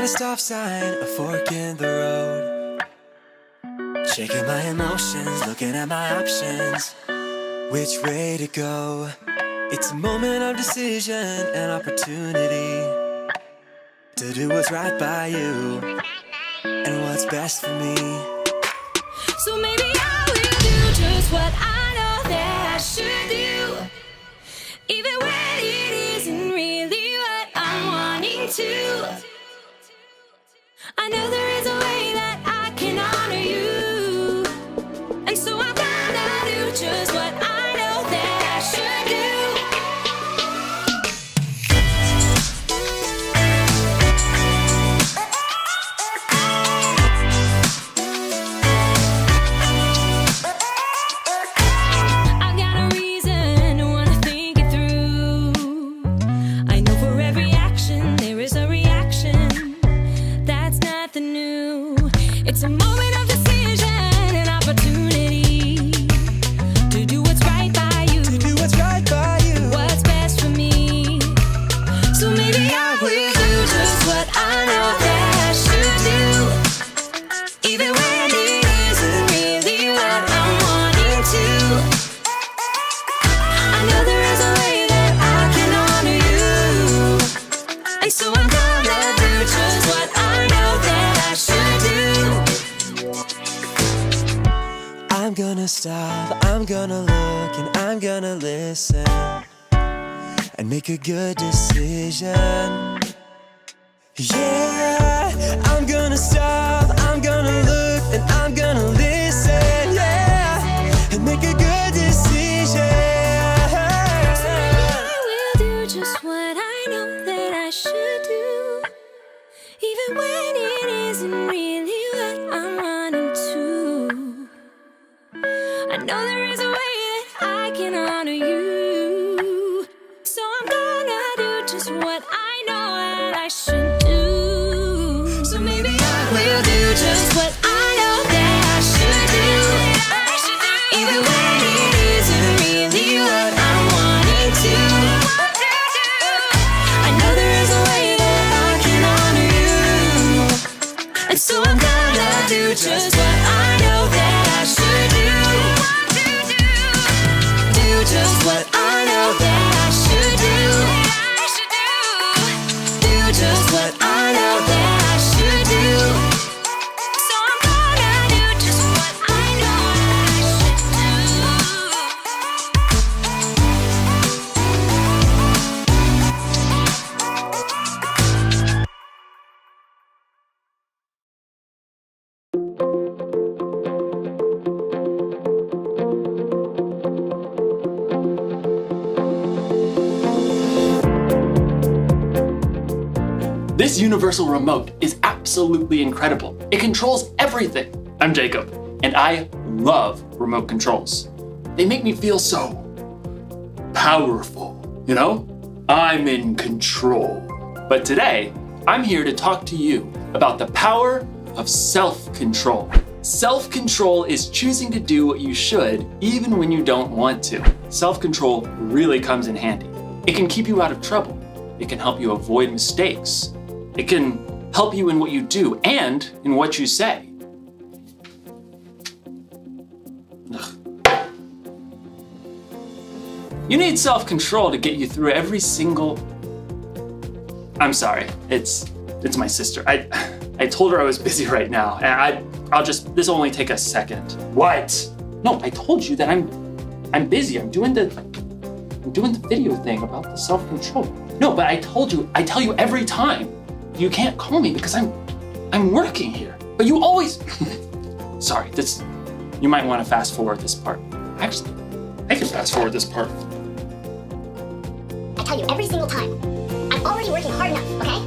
a stop sign, a fork in the road. Shaking my emotions, looking at my options. Which way to go? It's a moment of decision and opportunity to do what's right by you and what's best for me. So maybe I will do just what I know that I should do, even when it isn't really what I'm wanting to. I know there is a way that I can honor you, and so I'm gonna do just what I know that I should do. I've got a reason to wanna think it through. I know for every action there is a reaction. That's nothing new. It's a moment of decision and opportunity to do what's right by you, To do what's right by you. what's best for me. So maybe I will do just what I know that I should do, even when it isn't really what I'm wanting to. I know there is a way that I can honor you, and so I'm gonna do just what I know that I should do. I'm gonna stop, I'm gonna look, and I'm gonna listen and make a good decision. Yeah, I'm gonna stop, I'm gonna look, and I'm gonna listen, yeah, and make a good decision. I will do just what I know that I should do, even when it isn't really what I'm wanting to. I know there is a way that I can honor you, so I'm gonna do just what I know that I should do. So maybe I will do just what I know that I should do, even when it isn't really what I'm wanting to. I know there is a way that I can honor you, and so I'm gonna do just what I know that I should do. Do just what I know that I should do. Do just what I know that I should do. So I'm gonna do just what I know that I should This universal remote is absolutely incredible. It controls everything. I'm Jacob, and I love remote controls. They make me feel so powerful, you know? I'm in control. But today, I'm here to talk to you about the power of self-control. Self-control is choosing to do what you should even when you don't want to. Self-control really comes in handy. It can keep you out of trouble. It can help you avoid mistakes. It can help you in what you do and in what you say. Ugh. You need self-control to get you through every single... I'm sorry, it's my sister. I told her I was busy right now, and this'll only take a second. What? No, I told you that I'm busy. I'm doing the video thing about the self-control. No, but I tell you every time. You can't call me because I'm working here. But you always... Sorry, you might want to fast forward this part. Actually, I can fast forward this part. I tell you every single time, I'm already working hard enough, okay?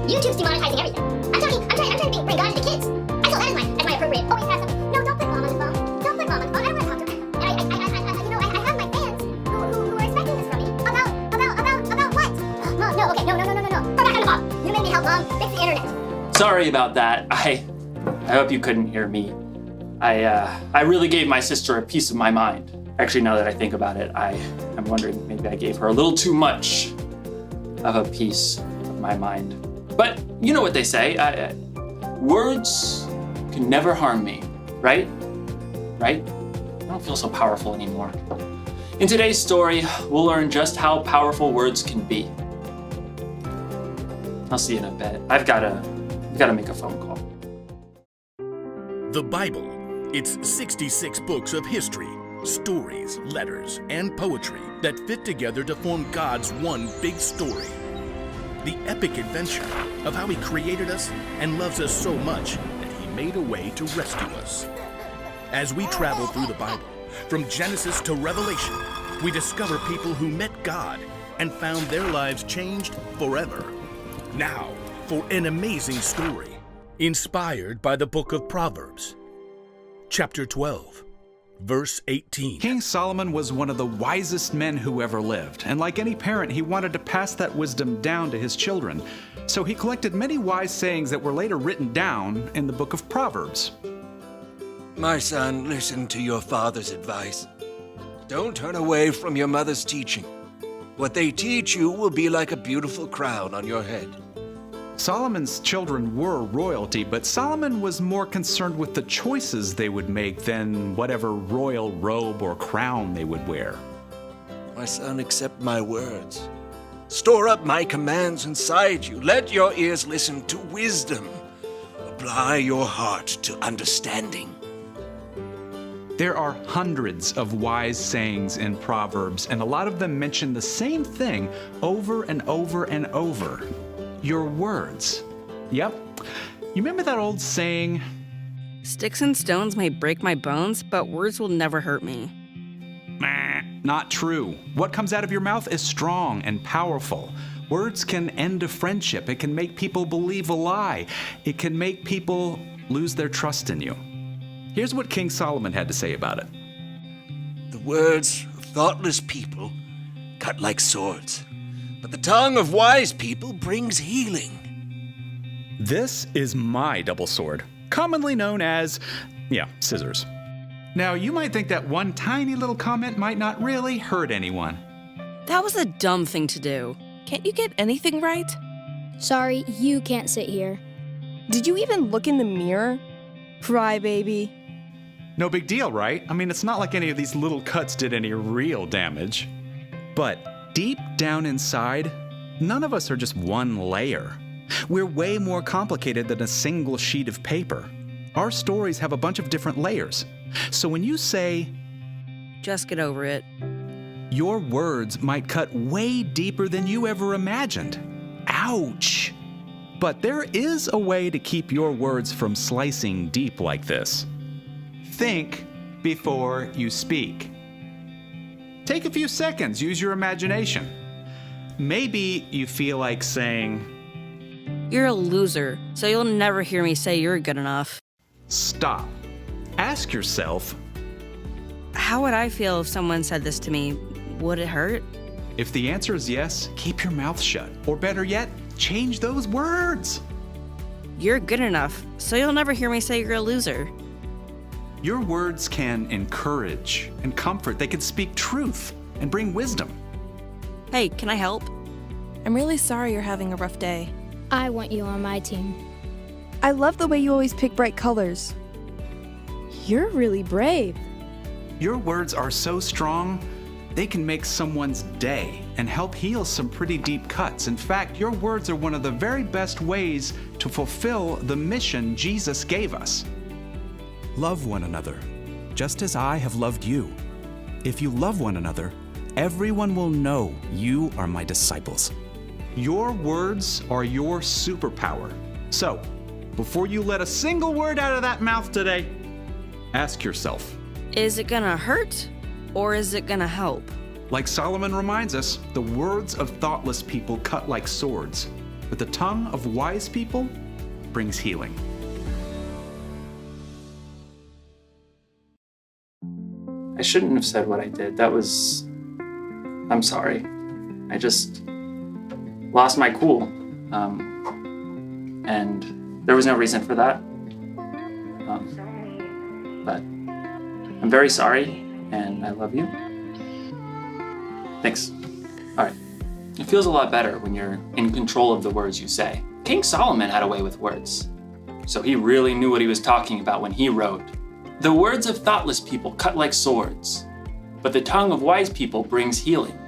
YouTube's demonetizing everything. I'm trying to bring God into kids. I feel that as my appropriate. Always have something. No, don't put mom on the phone. Don't put mom on the phone. I don't want to talk to her. And I have my fans who are expecting this from me. About what? Mom, no, okay, no. Go back on the phone. You made me help mom fix the internet. Sorry about that. I hope you couldn't hear me. I really gave my sister a piece of my mind. Actually, now that I think about it, I'm wondering maybe I gave her a little too much of a piece of my mind. But You know what they say, words can never harm me, right? Right? I don't feel so powerful anymore. In today's story, we'll learn just how powerful words can be. I'll see you in a bit. I've gotta make a phone call. The Bible. It's 66 books of history, stories, letters, and poetry that fit together to form God's one big story. The epic adventure of how He created us and loves us so much that He made a way to rescue us. As we travel through the Bible, from Genesis to Revelation, we discover people who met God and found their lives changed forever. Now, for an amazing story, inspired by the book of Proverbs. Chapter 12, verse 18. King Solomon was one of the wisest men who ever lived, and like any parent, he wanted to pass that wisdom down to his children. So he collected many wise sayings that were later written down in the book of Proverbs. My son, listen to your father's advice. Don't turn away from your mother's teaching. What they teach you will be like a beautiful crown on your head. Solomon's children were royalty, but Solomon was more concerned with the choices they would make than whatever royal robe or crown they would wear. My son, accept my words. Store up my commands inside you. Let your ears listen to wisdom. Apply your heart to understanding. There are hundreds of wise sayings in Proverbs, and a lot of them mention the same thing over and over and over. Your words. Yep. You remember that old saying? Sticks and stones may break my bones, but words will never hurt me. Not true. What comes out of your mouth is strong and powerful. Words can end a friendship. It can make people believe a lie. It can make people lose their trust in you. Here's what King Solomon had to say about it. The words of thoughtless people cut like swords, but the tongue of wise people brings healing. This is my double sword, commonly known as, scissors. Now, you might think that one tiny little comment might not really hurt anyone. That was a dumb thing to do. Can't you get anything right? Sorry, you can't sit here. Did you even look in the mirror? Crybaby. No big deal, right? I mean, it's not like any of these little cuts did any real damage. But deep down inside, none of us are just one layer. We're way more complicated than a single sheet of paper. Our stories have a bunch of different layers. So when you say, just get over it, your words might cut way deeper than you ever imagined. Ouch! But there is a way to keep your words from slicing deep like this. Think before you speak. Take a few seconds, use your imagination. Maybe you feel like saying, you're a loser, so you'll never hear me say you're good enough. Stop. Ask yourself, how would I feel if someone said this to me? Would it hurt? If the answer is yes, keep your mouth shut. Or better yet, change those words. You're good enough, so you'll never hear me say you're a loser. Your words can encourage and comfort. They can speak truth and bring wisdom. Hey, can I help? I'm really sorry you're having a rough day. I want you on my team. I love the way you always pick bright colors. You're really brave. Your words are so strong, they can make someone's day and help heal some pretty deep cuts. In fact, your words are one of the very best ways to fulfill the mission Jesus gave us. Love one another, just as I have loved you. If you love one another, everyone will know you are my disciples. Your words are your superpower. So, before you let a single word out of that mouth today, ask yourself, is it gonna hurt or is it gonna help? Like Solomon reminds us, the words of thoughtless people cut like swords, but the tongue of wise people brings healing. I shouldn't have said what I did. I'm sorry. I just lost my cool. And there was no reason for that. But I'm very sorry, and I love you. Thanks. All right. It feels a lot better when you're in control of the words you say. King Solomon had a way with words, so he really knew what he was talking about when he wrote, "The words of thoughtless people cut like swords, but the tongue of wise people brings healing."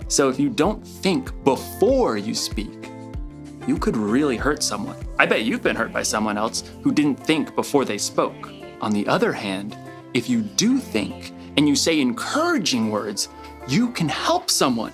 So if you don't think before you speak, you could really hurt someone. I bet you've been hurt by someone else who didn't think before they spoke. On the other hand, if you do think and you say encouraging words, you can help someone.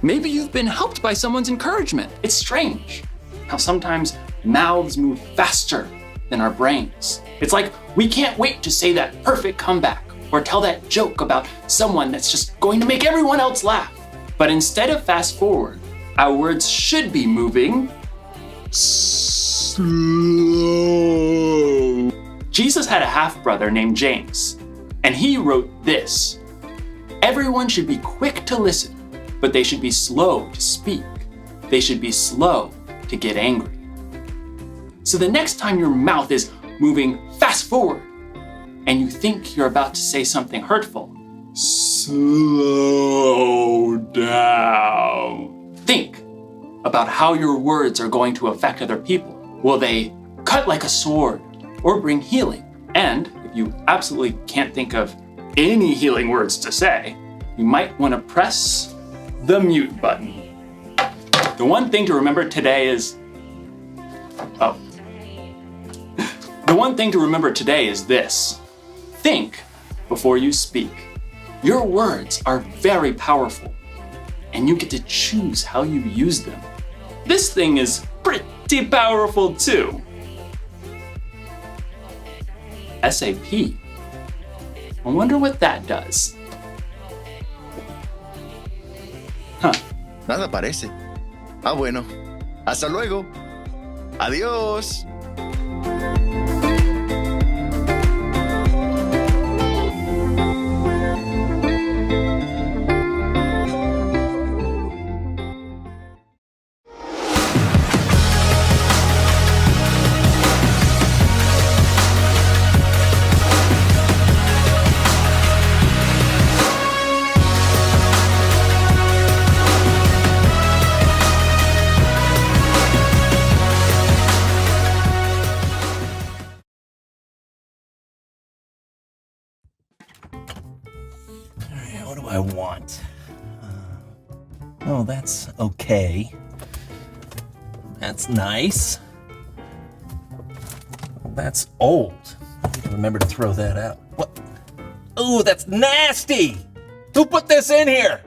Maybe you've been helped by someone's encouragement. It's strange how sometimes mouths move faster than our brains. It's like we can't wait to say that perfect comeback or tell that joke about someone that's just going to make everyone else laugh. But instead of fast forward, our words should be moving slow. Jesus had a half-brother named James, and he wrote this: "Everyone should be quick to listen, but they should be slow to speak. They should be slow to get angry." So the next time your mouth is moving fast forward and you think you're about to say something hurtful, slow down. Think about how your words are going to affect other people. Will they cut like a sword or bring healing? And if you absolutely can't think of any healing words to say, you might want to press the mute button. The one thing to remember today is, The one thing to remember today is this: think before you speak. Your words are very powerful, and you get to choose how you use them. This thing is pretty powerful too. SAP. I wonder what that does. Nada parece. Ah, bueno. Hasta luego. Adiós. What do I want? Oh, that's okay. That's nice. Well, that's old. I need to remember to throw that out. What? Ooh, that's nasty! Who put this in here?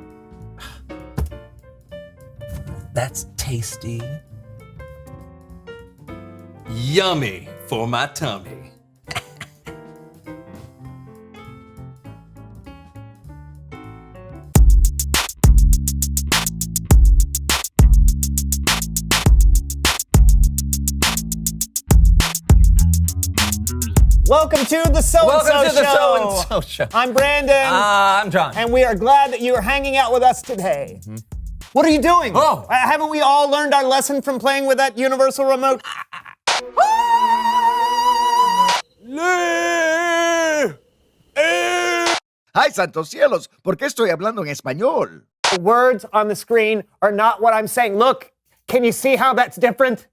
That's tasty. Yummy for my tummy. Welcome to the So-and-So Show. I'm Brandon. I'm John. And we are glad that you are hanging out with us today. Mm-hmm. What are you doing? Oh. Haven't we all learned our lesson from playing with that universal remote? ¡Ay, santos cielos! ¿Por qué estoy hablando en español? The words on the screen are not what I'm saying. Look, can you see how that's different?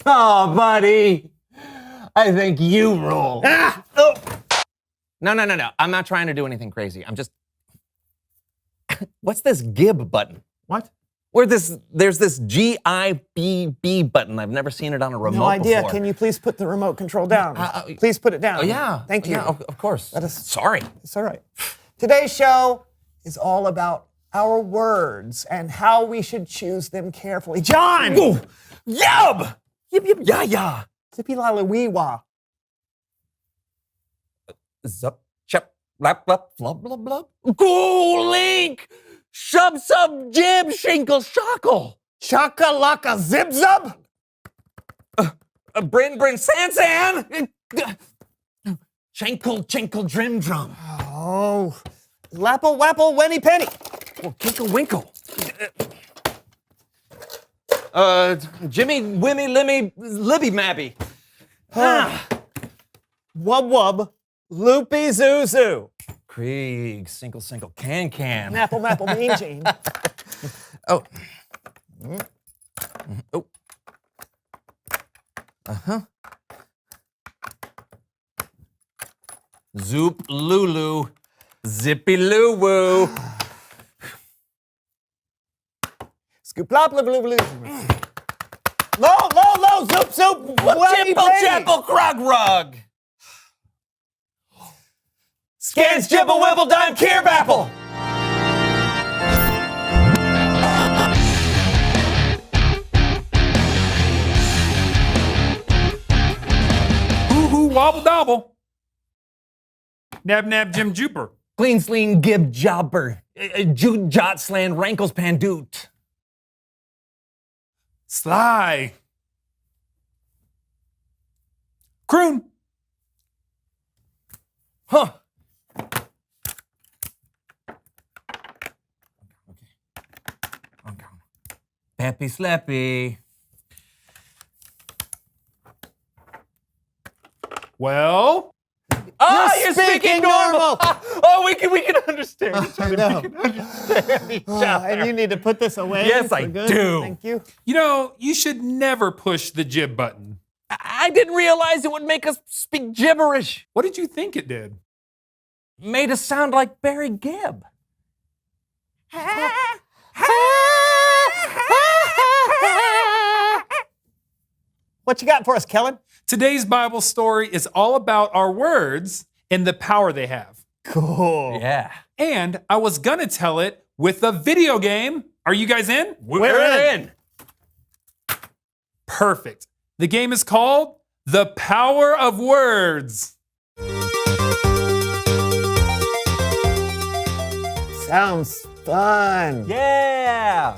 Oh, buddy. I think you rule. Ah! Oh. No. I'm not trying to do anything crazy. I'm just... What's this GIB button? What? There's this GIBB button. I've never seen it on a remote No idea. before. Can you please put the remote control down? Please put it down. Oh, yeah. Thank you. Yeah, of course. Sorry. It's all right. Today's show is all about our words and how we should choose them carefully. John! Ooh, yub! Yip, yip, ya, ya. Zippy lala wee wah. Zup, chup, lap, lap, flub, blub, blub. Go, Link! Shub, sub, jib, shinkle, shockle. Shaka laka zip zub? Brin, san, san. Chinkle, chinkle, drim, drum. Oh, lapple, wapple, wenny, penny. Oh, kinkle, winkle. Jimmy, Wimmy, Limmy, Libby, Mabby. Wub, wub, loopy, zoo, zoo. Krieg, single, can. Apple, mapple, mean, gene. Oh, Oh. Uh-huh. Zoop Lulu. Zippy Loo Woo. Scoop lop lip lip lip. Low, zoop. Chipple chapple crug rug. Scans jibble wibble dime keer bapple. Hoo-hoo wobble dobble. Nab nab Jim Jooper. Clean sleen gib jobber. Jude jot slan rankles pandoot. Sly. Croon. Huh. Okay. Peppy slappy. Well. Oh, you're speaking normal. Oh, we can understand each other. know. We can understand each other. And you need to put this away. Yes, for I good. do. Thank you. You know, you should never push the jib button. I didn't realize it would make us speak gibberish. What did you think it did? Made us sound like Barry Gibb. What you got for us, Kellen? Today's Bible story is all about our words and the power they have. Cool. Yeah. And I was gonna tell it with a video game. Are you guys in? We're in. Perfect. The game is called The Power of Words. Sounds fun. Yeah.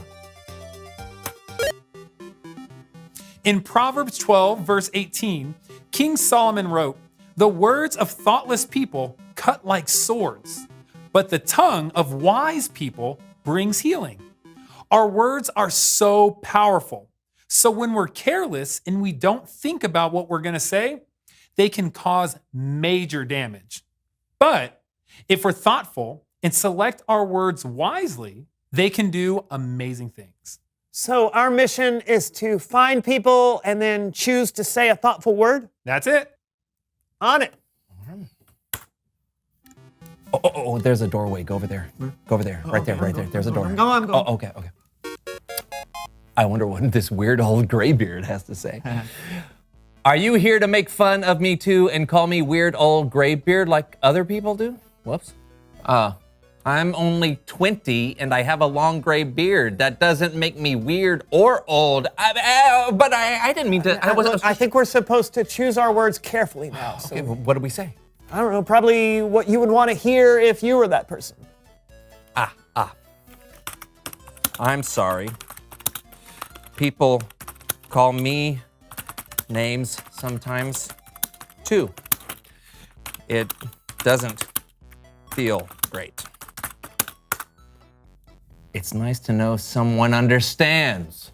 In Proverbs 12, verse 18, King Solomon wrote, "The words of thoughtless people cut like swords, but the tongue of wise people brings healing." Our words are so powerful. So when we're careless and we don't think about what we're going to say, they can cause major damage. But if we're thoughtful and select our words wisely, they can do amazing things. So our mission is to find people and then choose to say a thoughtful word? That's it. On it. Oh, there's a doorway. Go over there. Go over there. Right there. There's a door. I'm going. Oh, okay. I wonder what this weird old graybeard has to say. Are you here to make fun of me too and call me weird old graybeard like other people do? Whoops. I'm only 20 and I have a long gray beard. That doesn't make me weird or old. But I didn't mean to. I think we're supposed to choose our words carefully now. So Okay, what did we say? I don't know, probably what you would want to hear if you were that person. I'm sorry. People call me names sometimes too. It doesn't feel great. It's nice to know someone understands.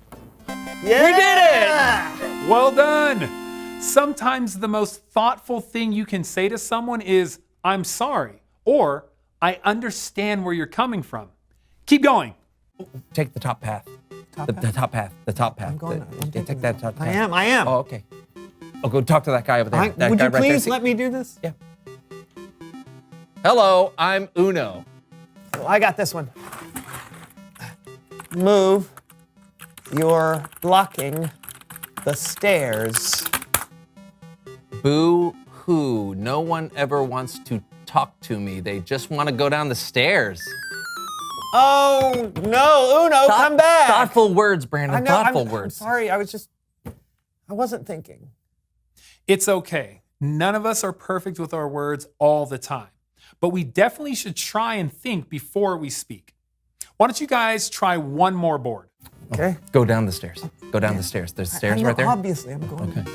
Yeah! We did it! Well done. Sometimes the most thoughtful thing you can say to someone is, "I'm sorry," or "I understand where you're coming from." Keep going. Take the top path. The top path. I'm going. Take that top path. I am. Oh, okay. Oh, go talk to that guy over there. That Would guy you right there. please let me do this? Yeah. Hello, I'm Uno. Well, I got this one. Move. You're blocking the stairs. Boo hoo. No one ever wants to talk to me. They just want to go down the stairs. Oh, no, Uno, come back. Thoughtful words, Brandon. I know, Thoughtful I'm words. sorry, I wasn't thinking. It's okay. None of us are perfect with our words all the time, but we definitely should try and think before we speak. Why don't you guys try one more board? Okay. Go down the stairs. Go down the stairs. There's stairs I know, right there. Obviously, I'm going. Okay.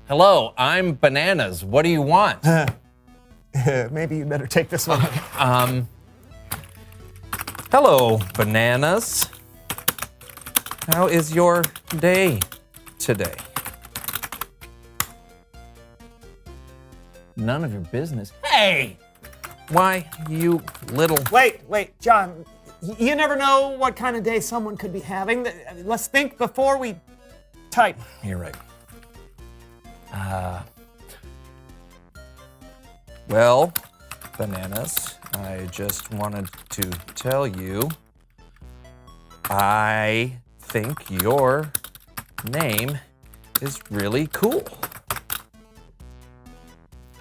Hello, I'm Bananas. What do you want? Maybe you better take this one. Hello, Bananas. How is your day today? None of your business. Hey! Why, you little... Wait, John. You never know what kind of day someone could be having. Let's think before we type. You're right. Well, Bananas, I just wanted to tell you, I think your name is really cool.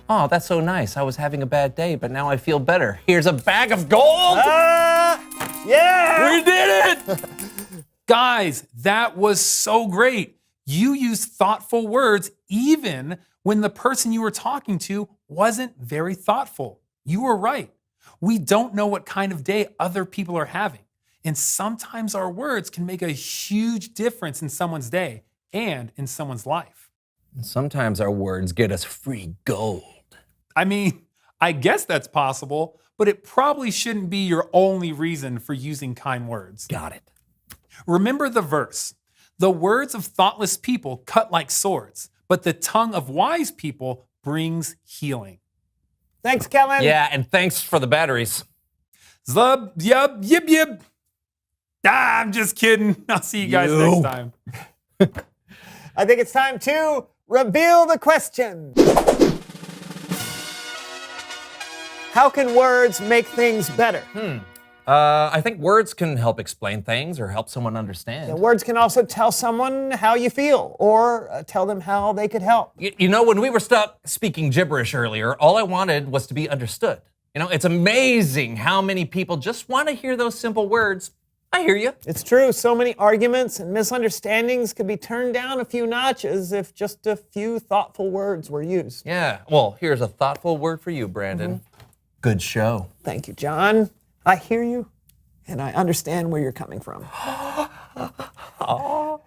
Oh, that's so nice. I was having a bad day, but now I feel better. Here's a bag of gold. Yeah! We did it! Guys, that was so great. You used thoughtful words even when the person you were talking to wasn't very thoughtful. You were right. We don't know what kind of day other people are having. And sometimes our words can make a huge difference in someone's day and in someone's life. Sometimes our words get us free gold. I mean, I guess that's possible, but it probably shouldn't be your only reason for using kind words. Got it. Remember the verse. The words of thoughtless people cut like swords, but the tongue of wise people brings healing. Thanks, Kellen. Yeah, and thanks for the batteries. Zub, yub, yib, yib. I'm just kidding. I'll see you guys next time. I think it's time to reveal the question. How can words make things better? I think words can help explain things or help someone understand. Yeah, words can also tell someone how you feel or tell them how they could help. You know, when we were stuck speaking gibberish earlier, all I wanted was to be understood. You know, it's amazing how many people just want to hear those simple words. I hear you. It's true. So many arguments and misunderstandings could be turned down a few notches if just a few thoughtful words were used. Yeah. Well, here's a thoughtful word for you, Brandon. Good show. Thank you, John. I hear you, and I understand where you're coming from.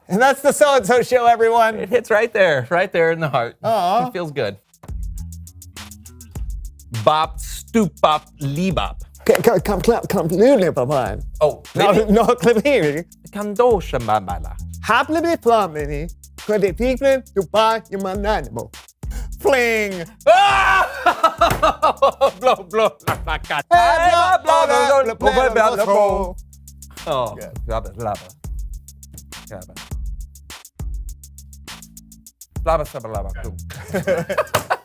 And that's the So-and-So Show, everyone. It hits right there in the heart. It feels good. Bop, stoop, bop, leebop. Come, Lily, Oh, no, clip here. Kandosha Mabala. Happily plumbing, credit people to buy your animal. Fling. Blow, blow, la cat. Oh, lava, lava. Lava, lava, lava.